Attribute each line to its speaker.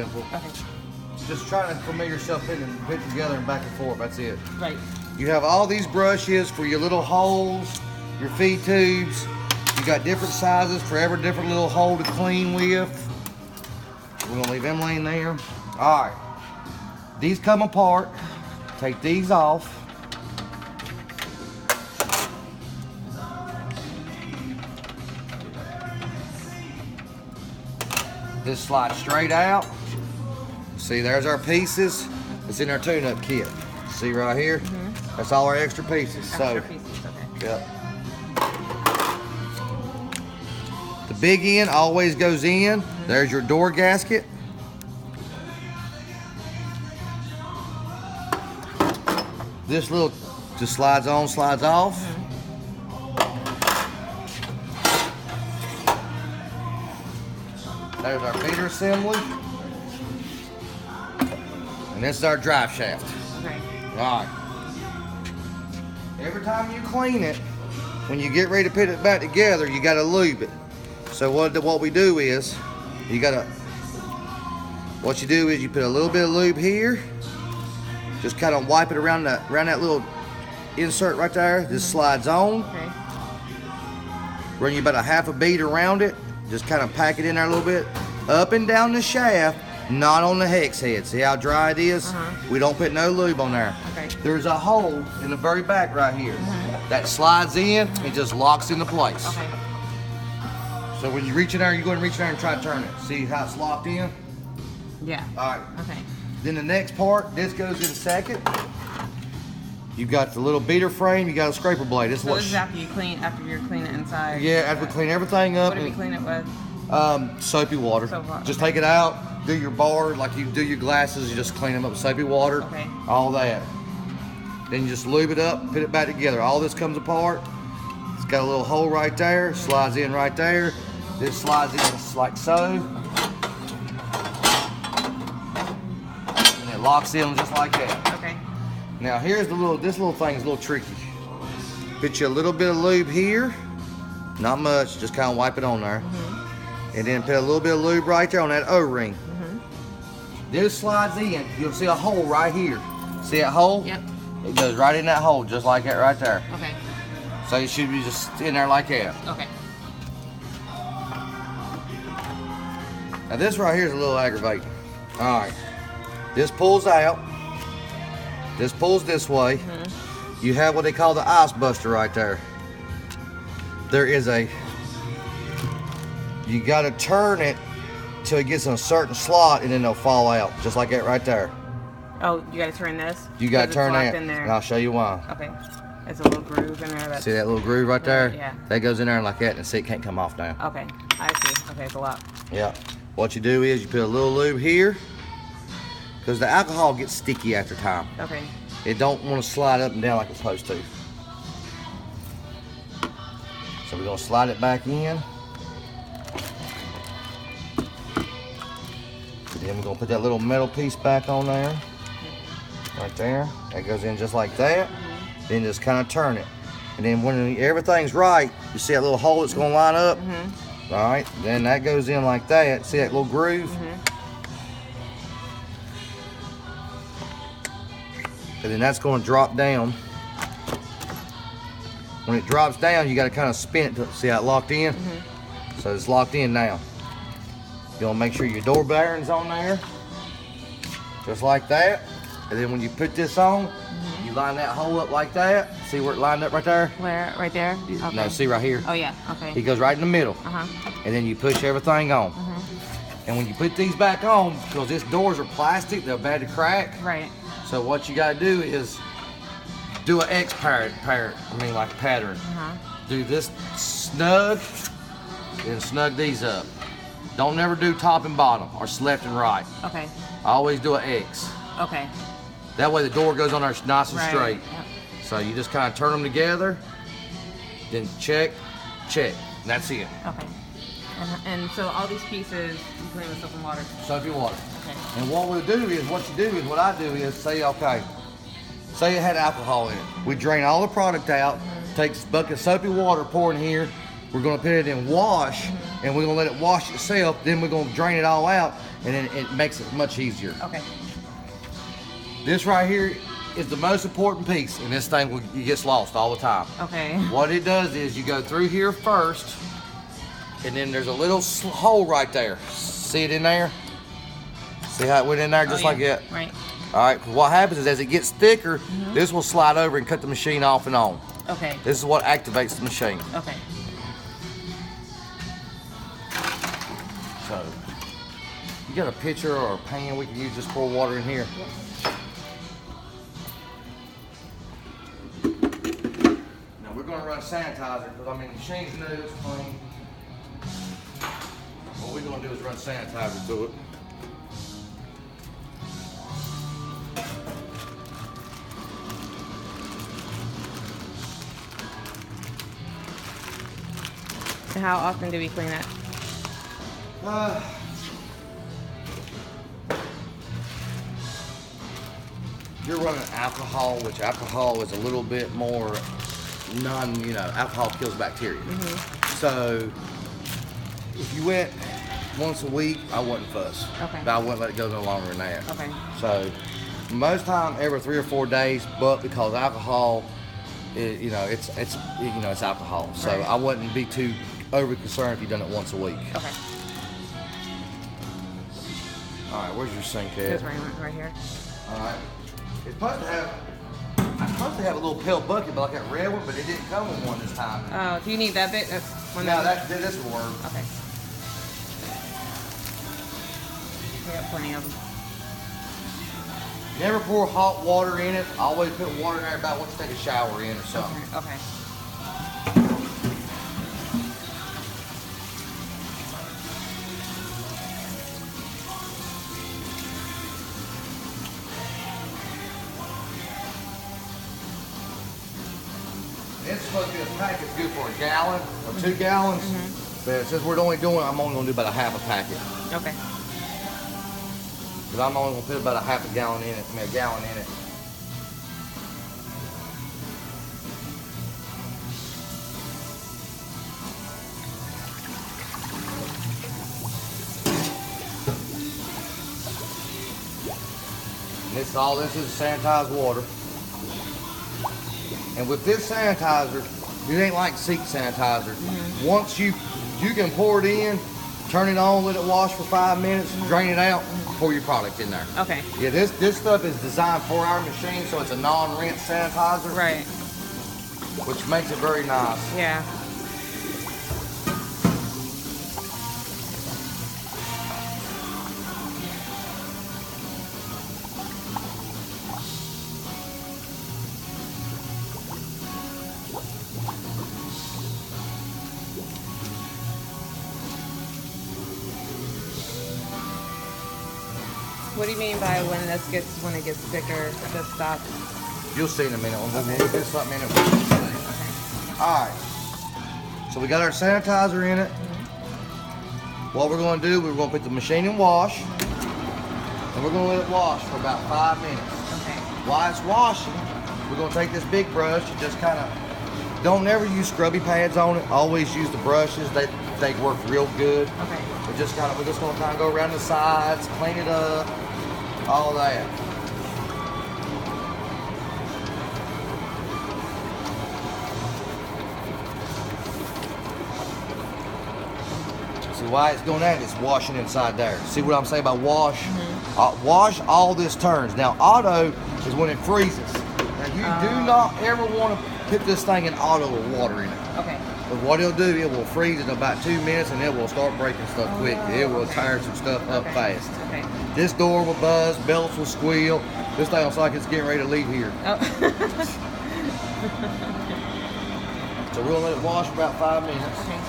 Speaker 1: Simple.
Speaker 2: Okay.
Speaker 1: Just trying to familiar yourself in and put together and back and forth. That's it.
Speaker 2: Right.
Speaker 1: You have all these brushes for your little holes, your feed tubes. You got different sizes for every different little hole to clean with. We're gonna leave them laying there. All right. These come apart. Take these off. This slides straight out. See, there's our pieces. It's in our tune-up kit. See right here? That's all our extra pieces.
Speaker 2: Extra pieces, okay.
Speaker 1: Yep. The big end always goes in. There's your door gasket. This little just slides on, slides off. There's our feeder assembly. And this is our drive shaft.
Speaker 2: Okay.
Speaker 1: All right. Every time you clean it, when you get ready to put it back together, you gotta lube it. So what we do is, what you do is you put a little bit of lube here, just kind of wipe it around that little insert right there. This slides on.
Speaker 2: Okay.
Speaker 1: Run you about a half a bead around it. Just kind of pack it in there a little bit. Up and down the shaft, not on the hex head. See how dry it is? We don't put no lube on there.
Speaker 2: Okay.
Speaker 1: There's a hole in the very back right here that slides in and just locks into place.
Speaker 2: Okay.
Speaker 1: So when you reach in there, you go and reach in there and try to turn it. See how it's locked in?
Speaker 2: Yeah.
Speaker 1: All right.
Speaker 2: Okay.
Speaker 1: Then the next part, this goes in second. You've got the little beater frame, you got a scraper blade.
Speaker 2: So this is after you're cleaning it inside.
Speaker 1: Yeah, after we clean everything up.
Speaker 2: What do we clean it with?
Speaker 1: Soapy water.
Speaker 2: Soap water,
Speaker 1: Just
Speaker 2: okay.
Speaker 1: take it out, do your bar like you do your glasses, you just clean them up with soapy water.
Speaker 2: Okay.
Speaker 1: All that. Then you just lube it up, put it back together. All this comes apart. It's got a little hole right there, slides in right there. This slides in like so. And it locks in just like that.
Speaker 2: Okay.
Speaker 1: Now here's this little thing is a little tricky. Put you a little bit of lube here. Not much, just kind of wipe it on there. And then put a little bit of lube right there on that O-ring. This slides in, you'll see a hole right here. See that hole?
Speaker 2: Yep.
Speaker 1: It goes right in that hole, just like that right there.
Speaker 2: Okay.
Speaker 1: So it should be just in there like that.
Speaker 2: Okay.
Speaker 1: Now this right here is a little aggravating. All right, this pulls out. This pulls this way. You have what they call the ice buster right there. You gotta turn it till it gets in a certain slot and then it'll fall out, just like that right there.
Speaker 2: Oh, you gotta turn this?
Speaker 1: You gotta
Speaker 2: 'Cause
Speaker 1: turn
Speaker 2: it's locked
Speaker 1: that,
Speaker 2: in there.
Speaker 1: and I'll show you why.
Speaker 2: Okay. There's a little groove in there. That's,
Speaker 1: See that little groove right there?
Speaker 2: Yeah.
Speaker 1: That goes in there like that, and see, it can't come off now.
Speaker 2: Okay. I see. Okay, it's a lock.
Speaker 1: Yeah. What you do is you put a little lube here, because the alcohol gets sticky after time.
Speaker 2: Okay.
Speaker 1: It don't want to slide up and down like it's supposed to. So we're gonna slide it back in. Then we're gonna put that little metal piece back on there. Right there. That goes in just like that. Then just kind of turn it. And then when everything's right, you see that little hole that's gonna line up? All right, then that goes in like that. See that little groove? And then that's gonna drop down. When it drops down, you gotta kind of spin it to see how it locked in? So it's locked in now. You wanna make sure your door bearing's on there, just like that. And then when you put this on, you line that hole up like that. See where it lined up right there?
Speaker 2: Where? Right there? Okay.
Speaker 1: No, see right here?
Speaker 2: Oh, yeah. Okay.
Speaker 1: He goes right in the middle. And then you push everything on. And when you put these back on, because these doors are plastic, they're bad to crack.
Speaker 2: Right.
Speaker 1: So what you gotta do is do an X pattern. Like pattern. Do this snug, then snug these up. Don't never do top and bottom, or left and right.
Speaker 2: Okay.
Speaker 1: Always do an X.
Speaker 2: Okay.
Speaker 1: That way the door goes on there nice and
Speaker 2: Right.
Speaker 1: straight.
Speaker 2: Yep.
Speaker 1: So you just kind of turn them together, then check, check, and that's it.
Speaker 2: Okay. And so all these pieces you clean with soap and water.
Speaker 1: Soapy water.
Speaker 2: Okay.
Speaker 1: And what I do is say, okay, say it had alcohol in it. We drain all the product out, take a bucket of soapy water, pour in here. We're gonna put it in wash, and we're gonna let it wash itself. Then we're gonna drain it all out, and then it makes it much easier.
Speaker 2: Okay.
Speaker 1: This right here is the most important piece, and this thing it gets lost all the time.
Speaker 2: Okay.
Speaker 1: What it does is you go through here first, and then there's a little hole right there. See it in there? See how it went in there just like that?
Speaker 2: Right.
Speaker 1: All right, 'cause what happens is as it gets thicker, this will slide over and cut the machine off and on.
Speaker 2: Okay.
Speaker 1: This is what activates the machine.
Speaker 2: Okay.
Speaker 1: So, you got a pitcher or a pan we can use just pour water in here? Now we're gonna run sanitizer because I mean the machine's new, it's clean. What we're gonna do is run sanitizer to it.
Speaker 2: And how often do we clean that?
Speaker 1: You're running alcohol, which alcohol is a little bit more alcohol kills bacteria. So if you went once a week, I wouldn't fuss.
Speaker 2: Okay.
Speaker 1: But I wouldn't let it go no longer than that.
Speaker 2: Okay.
Speaker 1: So most time every 3 or 4 days, but because alcohol, it's alcohol. So
Speaker 2: Right.
Speaker 1: I wouldn't be too over concerned if you done it once a week.
Speaker 2: Okay.
Speaker 1: All right, where's your sink at?
Speaker 2: It's right here.
Speaker 1: All right. I'm supposed to have a little pill bucket, but like that red one, but it didn't come with one this time.
Speaker 2: Oh, do you need that bit?
Speaker 1: No, this will work.
Speaker 2: Okay. We got plenty of them.
Speaker 1: Never pour hot water in it. I always put water in there about once you take a shower in or something.
Speaker 2: Okay.
Speaker 1: It's supposed to be a packet good for a gallon or 2 gallons. But since I'm only going to do about a half a packet.
Speaker 2: Okay.
Speaker 1: Because I'm only going to put about a half a gallon in it, a gallon in it. And this is sanitized water. And with this sanitizer, it ain't like seat sanitizer. Once you can pour it in, turn it on, let it wash for 5 minutes, drain it out, pour your product in there.
Speaker 2: Okay.
Speaker 1: Yeah, this stuff is designed for our machine, so it's a non-rinse sanitizer,
Speaker 2: Right.
Speaker 1: which makes it very nice.
Speaker 2: Yeah. What do you mean by when it gets thicker, just stop?
Speaker 1: You'll see in a minute. We'll put something in it. Okay. All right. So we got our sanitizer in it. What we're going to do, we're going to put the machine in wash, and we're going to let it wash for about 5 minutes.
Speaker 2: Okay.
Speaker 1: While it's washing, we're going to take this big brush and just kind of, don't never use scrubby pads on it. Always use the brushes. They work real good.
Speaker 2: Okay.
Speaker 1: We're just going to kind of go around the sides, clean it up, all that. See why it's doing that? It's washing inside there. See what I'm saying by wash? Wash all this turns. Now auto is when it freezes. Now you do not ever want to put this thing in auto with water in it.
Speaker 2: Okay.
Speaker 1: But what it'll do, it will freeze in about 2 minutes and it will start breaking stuff quick. It will tear some stuff up fast.
Speaker 2: Okay.
Speaker 1: This door will buzz, belts will squeal. This thing looks like it's getting ready to leave here.
Speaker 2: Oh.
Speaker 1: So we'll let it wash for about 5 minutes.
Speaker 2: Okay.